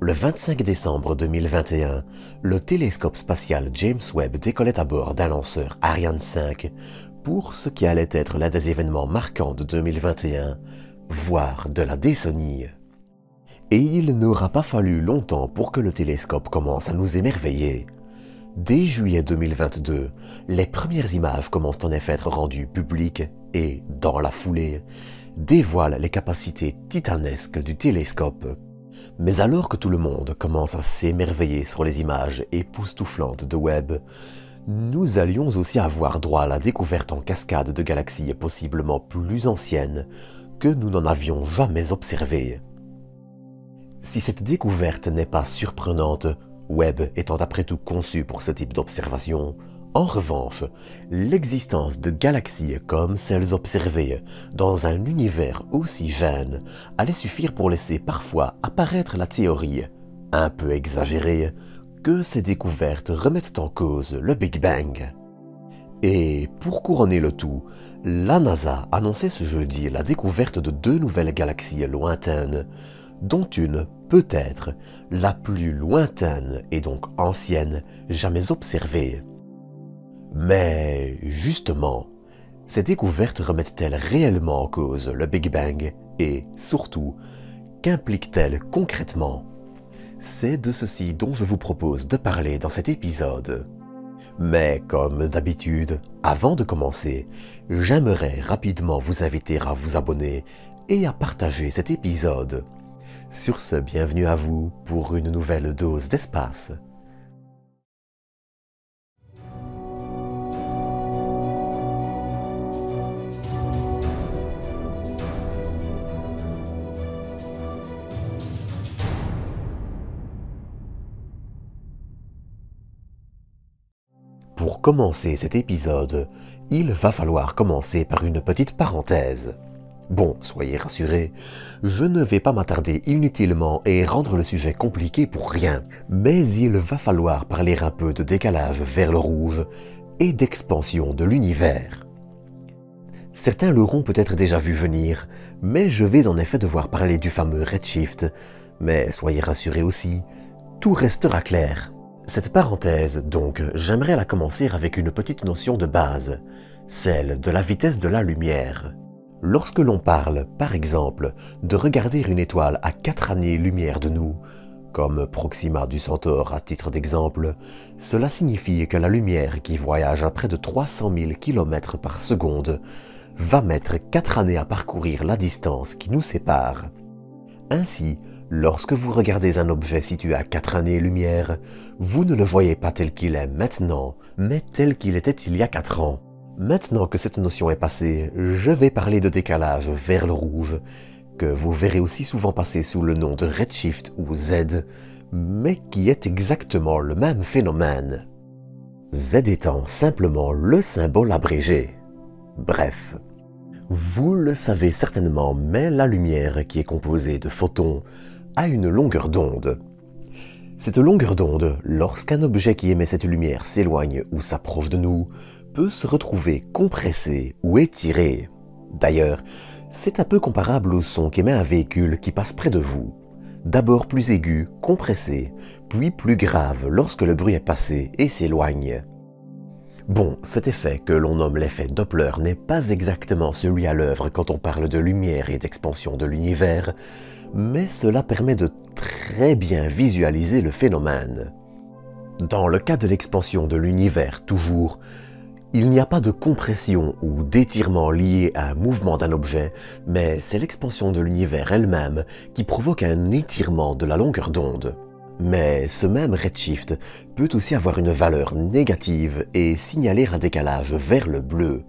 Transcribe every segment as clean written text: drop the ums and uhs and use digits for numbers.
Le 25 décembre 2021, le télescope spatial James Webb décollait à bord d'un lanceur Ariane 5 pour ce qui allait être l'un des événements marquants de 2021, voire de la décennie. Et il n'aura pas fallu longtemps pour que le télescope commence à nous émerveiller. Dès juillet 2022, les premières images commencent en effet à être rendues publiques et, dans la foulée, dévoilent les capacités titanesques du télescope. Mais alors que tout le monde commence à s'émerveiller sur les images époustouflantes de Webb, nous allions aussi avoir droit à la découverte en cascade de galaxies possiblement plus anciennes que nous n'en avions jamais observées. Si cette découverte n'est pas surprenante, Webb étant après tout conçu pour ce type d'observation, en revanche, l'existence de galaxies comme celles observées dans un univers aussi jeune allait suffire pour laisser parfois apparaître la théorie, un peu exagérée, que ces découvertes remettent en cause le Big Bang. Et pour couronner le tout, la NASA annonçait ce jeudi la découverte de 2 nouvelles galaxies lointaines, dont une peut-être la plus lointaine et donc ancienne jamais observée. Mais justement, ces découvertes remettent-elles réellement en cause le Big Bang et, surtout, qu'impliquent-elles concrètement? C'est de ceci dont je vous propose de parler dans cet épisode. Mais comme d'habitude, avant de commencer, j'aimerais rapidement vous inviter à vous abonner et à partager cet épisode. Sur ce, bienvenue à vous pour une nouvelle dose d'espace. Pour commencer cet épisode, il va falloir commencer par une petite parenthèse. Bon, soyez rassurés, je ne vais pas m'attarder inutilement et rendre le sujet compliqué pour rien, mais il va falloir parler un peu de décalage vers le rouge et d'expansion de l'univers. Certains l'auront peut-être déjà vu venir, mais je vais en effet devoir parler du fameux redshift, mais soyez rassurés aussi, tout restera clair. Cette parenthèse, donc, j'aimerais la commencer avec une petite notion de base, celle de la vitesse de la lumière. Lorsque l'on parle, par exemple, de regarder une étoile à 4 années-lumière de nous, comme Proxima du Centaure à titre d'exemple, cela signifie que la lumière qui voyage à près de 300 000 km par seconde va mettre 4 années à parcourir la distance qui nous sépare. Ainsi, lorsque vous regardez un objet situé à 4 années-lumière, vous ne le voyez pas tel qu'il est maintenant, mais tel qu'il était il y a 4 ans. Maintenant que cette notion est passée, je vais parler de décalage vers le rouge, que vous verrez aussi souvent passer sous le nom de redshift ou Z, mais qui est exactement le même phénomène. Z étant simplement le symbole abrégé. Bref, vous le savez certainement, mais la lumière qui est composée de photons a une longueur d'onde. Cette longueur d'onde, lorsqu'un objet qui émet cette lumière s'éloigne ou s'approche de nous, peut se retrouver compressé ou étiré. D'ailleurs, c'est un peu comparable au son qu'émet un véhicule qui passe près de vous. D'abord plus aigu, compressé, puis plus grave lorsque le bruit est passé et s'éloigne. Bon, cet effet que l'on nomme l'effet Doppler n'est pas exactement celui à l'œuvre quand on parle de lumière et d'expansion de l'univers, mais cela permet de très bien visualiser le phénomène. Dans le cas de l'expansion de l'univers toujours, il n'y a pas de compression ou d'étirement lié à un mouvement d'un objet, mais c'est l'expansion de l'univers elle-même qui provoque un étirement de la longueur d'onde. Mais ce même redshift peut aussi avoir une valeur négative et signaler un décalage vers le bleu.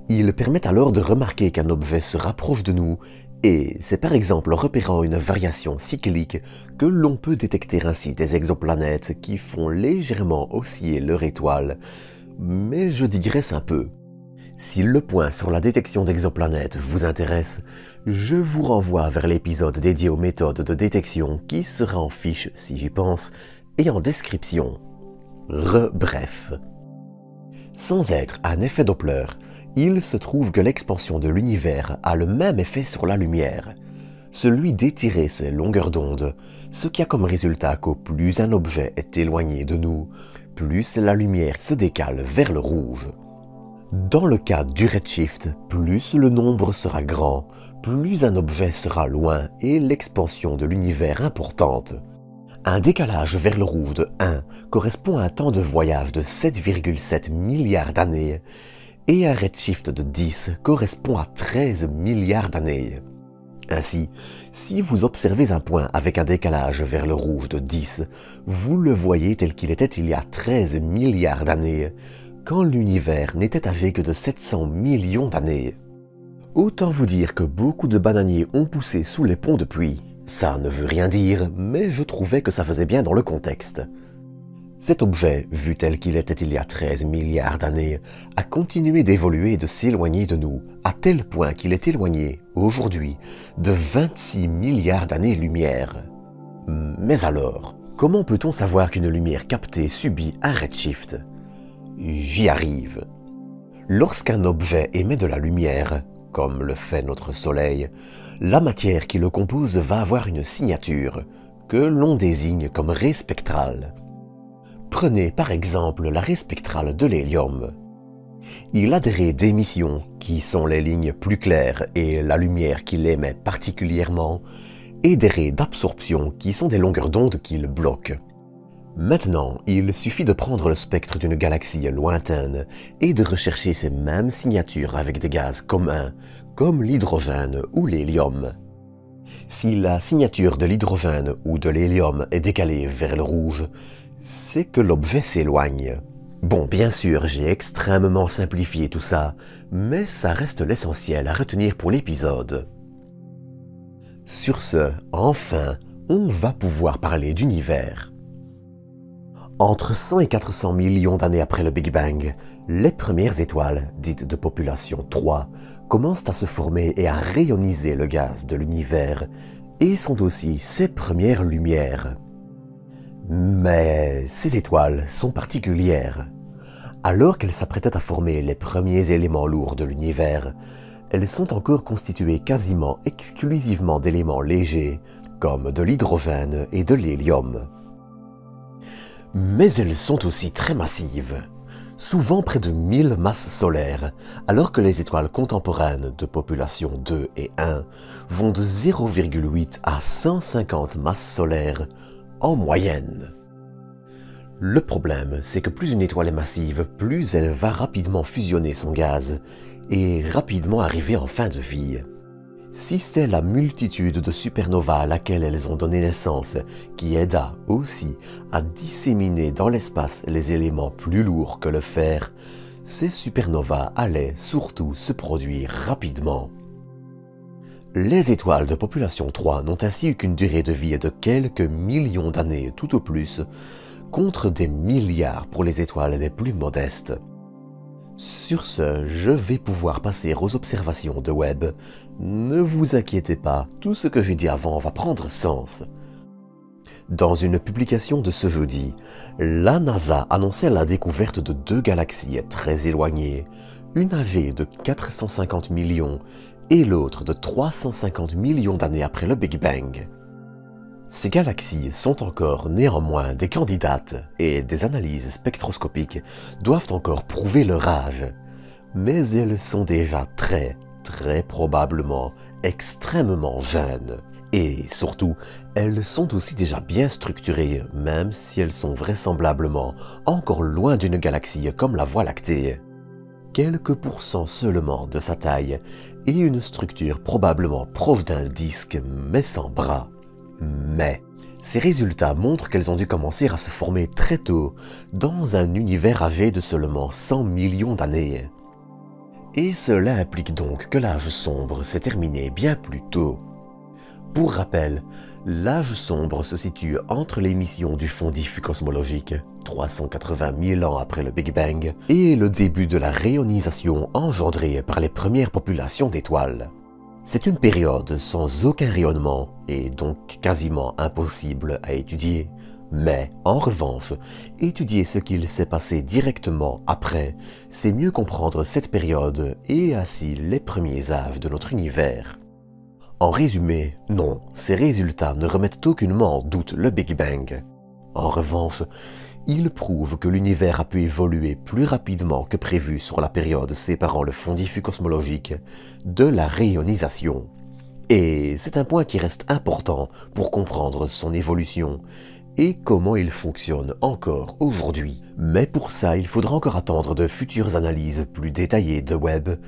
Il permet alors de remarquer qu'un objet se rapproche de nous et c'est par exemple en repérant une variation cyclique que l'on peut détecter ainsi des exoplanètes qui font légèrement osciller leur étoile. Mais je digresse un peu. Si le point sur la détection d'exoplanètes vous intéresse, je vous renvoie vers l'épisode dédié aux méthodes de détection qui sera en fiche si j'y pense et en description. Bref. Sans être un effet Doppler, il se trouve que l'expansion de l'univers a le même effet sur la lumière. celui d'étirer ses longueurs d'onde, ce qui a comme résultat qu'au plus un objet est éloigné de nous, plus la lumière se décale vers le rouge. Dans le cas du redshift, plus le nombre sera grand, plus un objet sera loin et l'expansion de l'univers importante. Un décalage vers le rouge de 1 correspond à un temps de voyage de 7,7 milliards d'années et un redshift de 10 correspond à 13 milliards d'années. Ainsi, si vous observez un point avec un décalage vers le rouge de 10, vous le voyez tel qu'il était il y a 13 milliards d'années, quand l'univers n'était âgé que de 700 millions d'années. Autant vous dire que beaucoup de bananiers ont poussé sous les ponts depuis. Ça ne veut rien dire, mais je trouvais que ça faisait bien dans le contexte. Cet objet, vu tel qu'il était il y a 13 milliards d'années, a continué d'évoluer et de s'éloigner de nous, à tel point qu'il est éloigné, aujourd'hui, de 26 milliards d'années-lumière. Mais alors, comment peut-on savoir qu'une lumière captée subit un redshift ? J'y arrive. Lorsqu'un objet émet de la lumière, comme le fait notre Soleil, la matière qui le compose va avoir une signature, que l'on désigne comme raie spectrale. Prenez par exemple la raie spectrale de l'hélium. Il a des raies d'émission, qui sont les lignes plus claires et la lumière qu'il émet particulièrement, et des raies d'absorption, qui sont des longueurs d'onde qu'il bloque. Maintenant, il suffit de prendre le spectre d'une galaxie lointaine et de rechercher ces mêmes signatures avec des gaz communs, comme l'hydrogène ou l'hélium. Si la signature de l'hydrogène ou de l'hélium est décalée vers le rouge, c'est que l'objet s'éloigne. Bon, bien sûr, j'ai extrêmement simplifié tout ça, mais ça reste l'essentiel à retenir pour l'épisode. Sur ce, enfin, on va pouvoir parler d'univers. Entre 100 et 400 millions d'années après le Big Bang, les premières étoiles, dites de population 3, commencent à se former et à rayoniser le gaz de l'univers, et sont aussi ses premières lumières. Mais ces étoiles sont particulières. Alors qu'elles s'apprêtaient à former les premiers éléments lourds de l'univers, elles sont encore constituées quasiment exclusivement d'éléments légers, comme de l'hydrogène et de l'hélium. Mais elles sont aussi très massives, souvent près de 1000 masses solaires, alors que les étoiles contemporaines de population 2 et 1 vont de 0,8 à 150 masses solaires en moyenne. Le problème, c'est que plus une étoile est massive, plus elle va rapidement fusionner son gaz et rapidement arriver en fin de vie. Si c'est la multitude de supernovas à laquelle elles ont donné naissance qui aida aussi à disséminer dans l'espace les éléments plus lourds que le fer, ces supernovas allaient surtout se produire rapidement. Les étoiles de population 3 n'ont ainsi eu qu'une durée de vie de quelques millions d'années tout au plus, contre des milliards pour les étoiles les plus modestes. Sur ce, je vais pouvoir passer aux observations de Webb. Ne vous inquiétez pas, tout ce que j'ai dit avant va prendre sens. Dans une publication de ce jeudi, la NASA annonçait la découverte de 2 galaxies très éloignées, une âgée de 450 millions et l'autre de 350 millions d'années après le Big Bang. Ces galaxies sont encore néanmoins des candidates et des analyses spectroscopiques doivent encore prouver leur âge, mais elles sont déjà très probablement extrêmement jeunes. Et surtout, elles sont aussi déjà bien structurées, même si elles sont vraisemblablement encore loin d'une galaxie comme la Voie lactée. Quelques pourcents seulement de sa taille et une structure probablement proche d'un disque mais sans bras. Mais ces résultats montrent qu'elles ont dû commencer à se former très tôt dans un univers âgé de seulement 100 millions d'années. Et cela implique donc que l'âge sombre s'est terminé bien plus tôt. Pour rappel, l'âge sombre se situe entre l'émission du fond diffus cosmologique, 380 000 ans après le Big Bang, et le début de la rayonisation engendrée par les premières populations d'étoiles. C'est une période sans aucun rayonnement et donc quasiment impossible à étudier, mais en revanche, étudier ce qu'il s'est passé directement après, c'est mieux comprendre cette période et ainsi les premiers âges de notre univers. En résumé, non, ces résultats ne remettent aucunement en doute le Big Bang. En revanche, ils prouvent que l'univers a pu évoluer plus rapidement que prévu sur la période séparant le fond diffus cosmologique de la rayonisation. Et c'est un point qui reste important pour comprendre son évolution et comment il fonctionne encore aujourd'hui. Mais pour ça, il faudra encore attendre de futures analyses plus détaillées de Webb,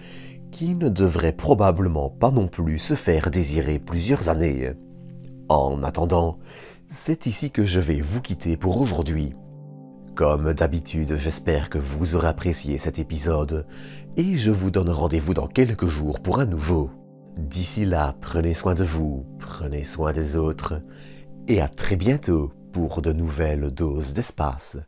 qui ne devraient probablement pas non plus se faire désirer plusieurs années. En attendant, c'est ici que je vais vous quitter pour aujourd'hui. Comme d'habitude, j'espère que vous aurez apprécié cet épisode et je vous donne rendez-vous dans quelques jours pour un nouveau. D'ici là, prenez soin de vous, prenez soin des autres et à très bientôt pour de nouvelles doses d'espace.